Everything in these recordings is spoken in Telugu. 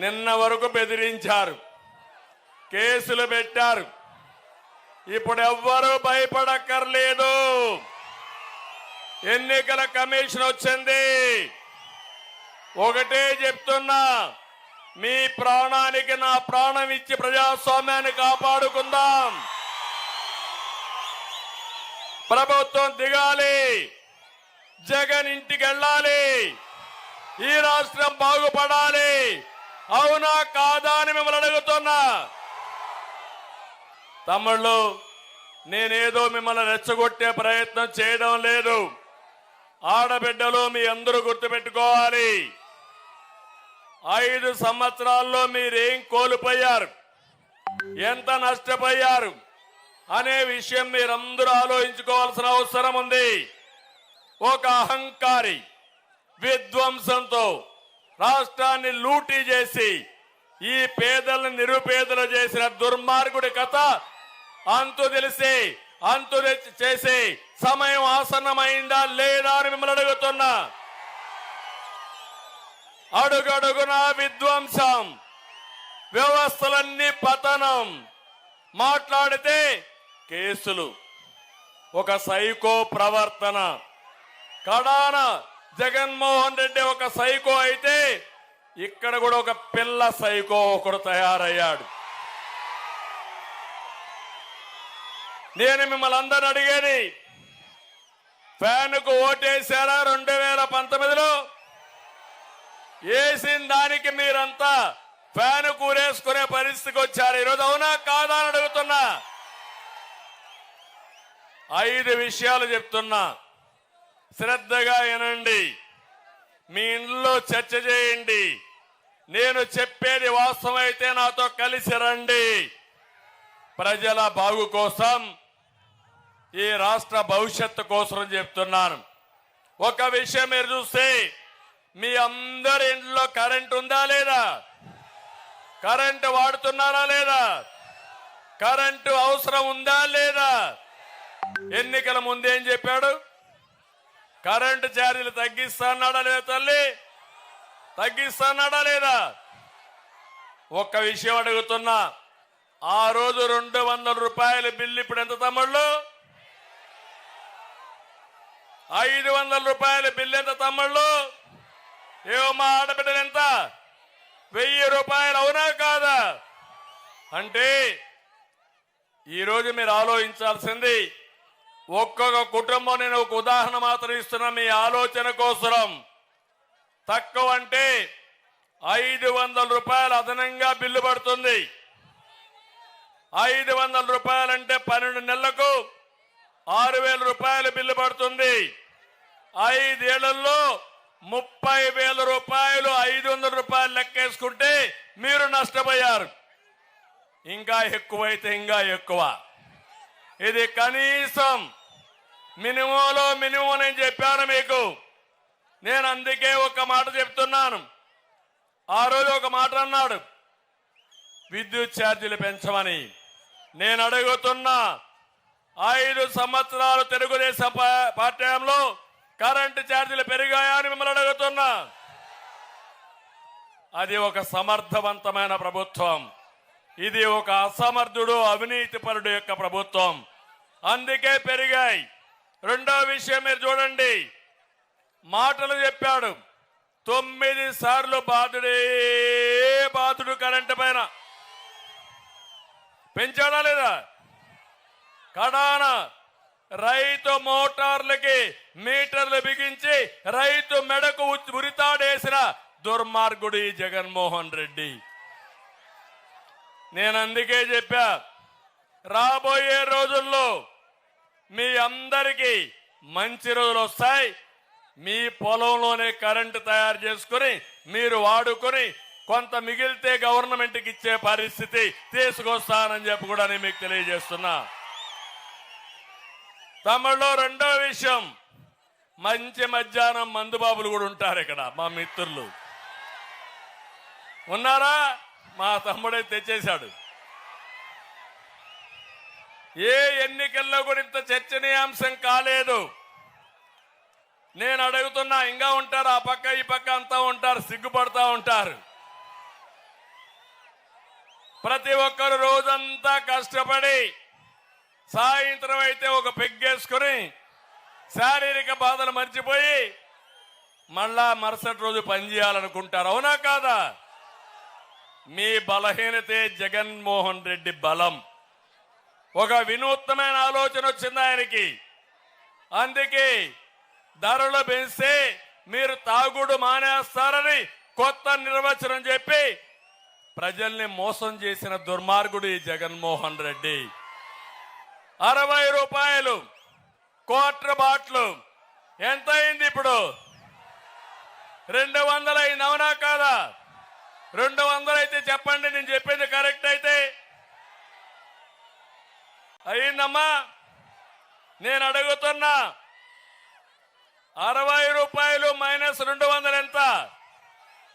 నిన్న వరకు బెదిరించారు, కేసులు పెట్టారు. ఇప్పుడు ఎవ్వరూ భయపడక్కర్లేదు. ఎన్నికల కమిషన్ వచ్చింది. ఒకటే చెప్తున్నా, మీ ప్రాణానికి నా ప్రాణం ఇచ్చి ప్రజాస్వామ్యాన్ని కాపాడుకుందాం. ప్రభుత్వం దిగాలి, జగన్ ఇంటికి వెళ్ళాలి, ఈ రాష్ట్రం బాగుపడాలి. అవునా కాదా అని మిమ్మల్ని అడుగుతున్నా. తమ్ముళ్ళు, నేనేదో మిమ్మల్ని రెచ్చగొట్టే ప్రయత్నం చేయడం లేదు. ఆడబిడ్డలు మీ అందరూ గుర్తుపెట్టుకోవాలి, 5 సంవత్సరాల్లో మీరేం కోల్పోయారు, ఎంత నష్టపోయారు అనే విషయం మీరందరూ ఆలోచించుకోవాల్సిన అవసరం ఉంది. ఒక అహంకారి విధ్వంసంతో రాష్ట్రాన్ని లూటీ చేసి ఈ పేదలను నిరుపేదలు చేసిన దుర్మార్గుడి కథ అంతు తెలిసి అంతు చేసే సమయం ఆసన్నమైందా లేదా అని మిమ్మల్ని అడుగుతున్నా. అడుగడుగున విధ్వంసం, వ్యవస్థలన్నీ పతనం, మాట్లాడితే కేసులు, ఒక సైకో ప్రవర్తన. కడాన జగన్మోహన్ రెడ్డి ఒక సైకో అయితే ఇక్కడ కూడా ఒక పిల్ల సైకో ఒకడు తయారయ్యాడు. నేను మిమ్మల్ని అందరూ అడిగేది, ఫ్యాన్కు ఓటేశారా 2019లో? వేసిన దానికి మీరంతా ఫ్యాన్ కూరేసుకునే పరిస్థితికి వచ్చారు. ఈరోజు అవునా కాదా అని అడుగుతున్నా. 5 విషయాలు చెప్తున్నా, శ్రద్ధగా వినండి. మీ ఇంట్లో చర్చ చేయండి. నేను చెప్పేది వాస్తవం అయితే నాతో కలిసి రండి. ప్రజల బాగు కోసం, ఈ రాష్ట్ర భవిష్యత్తు కోసం చెప్తున్నాను. ఒక విషయం మీరు చూస్తే, మీ అందరి ఇంట్లో కరెంట్ ఉందా లేదా? కరెంటు వాడుతున్నారా లేదా? కరెంటు అవసరం ఉందా లేదా? ఎన్నికల ముందేం చెప్పాడు? కరెంటు ఛార్జీలు తగ్గిస్తాన్నాడా లేదా? తల్లి తగ్గిస్తాన్నాడా లేదా? ఒక్క విషయం అడుగుతున్నా, ఆ రోజు 200 రూపాయల బిల్లు ఇప్పుడు ఎంత తమ్ముళ్ళు? 500 రూపాయల బిల్లు ఎంత తమ్ముళ్ళు? ఏమో మా ఆడబిడ్డలు ఎంత? 1000 రూపాయలు. అవునా కాదా? అంటే ఈరోజు మీరు ఆలోచించాల్సింది, ఒక్కొక్క కుటుంబం, నేను ఒక ఉదాహరణ మాత్రం ఇస్తున్నా మీ ఆలోచన కోసం. తక్కువ అంటే 500 రూపాయలు అదనంగా బిల్లు పడుతుంది. 500 రూపాయలంటే 12 నెలలకు 6000 రూపాయల బిల్లు పడుతుంది. 5 ఏళ్లలో 30,000 రూపాయలు. 500 రూపాయలు లెక్కేసుకుంటే మీరు నష్టపోయారు. ఇంకా ఎక్కువైతే ఇంకా ఎక్కువ. ఇది కనీసం మినిమంలో మినిమం నేను చెప్పాను మీకు. నేను అందుకే ఒక మాట చెప్తున్నాను. ఆ రోజు ఒక మాట అన్నాడు, విద్యుత్ ఛార్జీలు పెంచమని. నేను అడుగుతున్నా, 5 సంవత్సరాలు తెలుగుదేశం పార్టీలో కరెంటు ఛార్జీలు పెరిగాయా అని మిమ్మల్ని అడుగుతున్నా. అది ఒక సమర్థవంతమైన ప్రభుత్వం, ఇది ఒక అసమర్థుడు అవినీతిపరుడు యొక్క ప్రభుత్వం. అందుకే పెరిగాయి. రెండో విషయం మీరు చూడండి, మాటలు చెప్పాడు. 9 సార్లు బాధుడు కరెంటు పైన. పెంచాడా లేదా? కడాన రైతు మోటార్లకి మీటర్లు బిగించి రైతు మెడకు ఉరితాడేసిన దుర్మార్గుడు ఈ జగన్మోహన్ రెడ్డి. నేను అందుకే చెప్పా, రాబోయే రోజుల్లో మీ అందరికీ మంచి రోజులు వస్తాయి. మీ పొలంలోనే కరెంటు తయారు చేసుకుని మీరు వాడుకొని కొంత మిగిలితే గవర్నమెంట్కి ఇచ్చే పరిస్థితి తీసుకొస్తానని చెప్పి కూడా నేను మీకు తెలియజేస్తున్నా. తమిళలో రెండో విషయం, మంచి మధ్యాహ్నం మందుబాబులు కూడా ఉంటారు ఇక్కడ. మా మిత్రులు ఉన్నారా? మా తమ్ముడే తెచ్చేశాడు. ఏ ఎన్నికల్లో కూడా ఇంత చర్చనీయాంశం కాలేదు. నేను అడుగుతున్నా, ఇంకా ఉంటారు, ఆ పక్క ఈ పక్క అంతా ఉంటారు, సిగ్గుపడతా ఉంటారు. ప్రతి ఒక్కరు రోజంతా కష్టపడి సాయంత్రం అయితే ఒక పెగ్గేసుకుని శారీరక బాధలు మర్చిపోయి మళ్ళా మరుసటి రోజు పనిచేయాలనుకుంటారు. అవునా కాదా? మీ బలహీనతే జగన్మోహన్ రెడ్డి బలం. ఒక వినూత్నమైన ఆలోచన వచ్చింది ఆయనకి. అందుకే ధరలు పెంచితే మీరు తాగుడు మానేస్తారని కొత్త నిర్వచనం చెప్పి ప్రజల్ని మోసం చేసిన దుర్మార్గుడు ఈ జగన్మోహన్ రెడ్డి. 60 రూపాయలు క్వార్టర్ బాటిల్ ఎంత అయింది ఇప్పుడు? 200 అయింది. అవునా కాదా? 200 అయితే చెప్పండి, నేను చెప్పింది కరెక్ట్ అయితే. అయిందమ్మా? నేను అడుగుతున్నా, 60 రూపాయలు మైనస్ 200 ఎంత?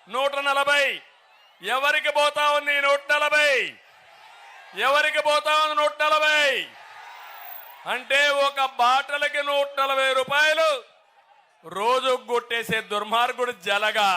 140. ఎవరికి పోతా ఉంది 140? ఎవరికి పోతా ఉంది 140? అంటే ఒక బాటలకి 140 రూపాయలు రోజు కొట్టేసే దుర్మార్గుడు జలగా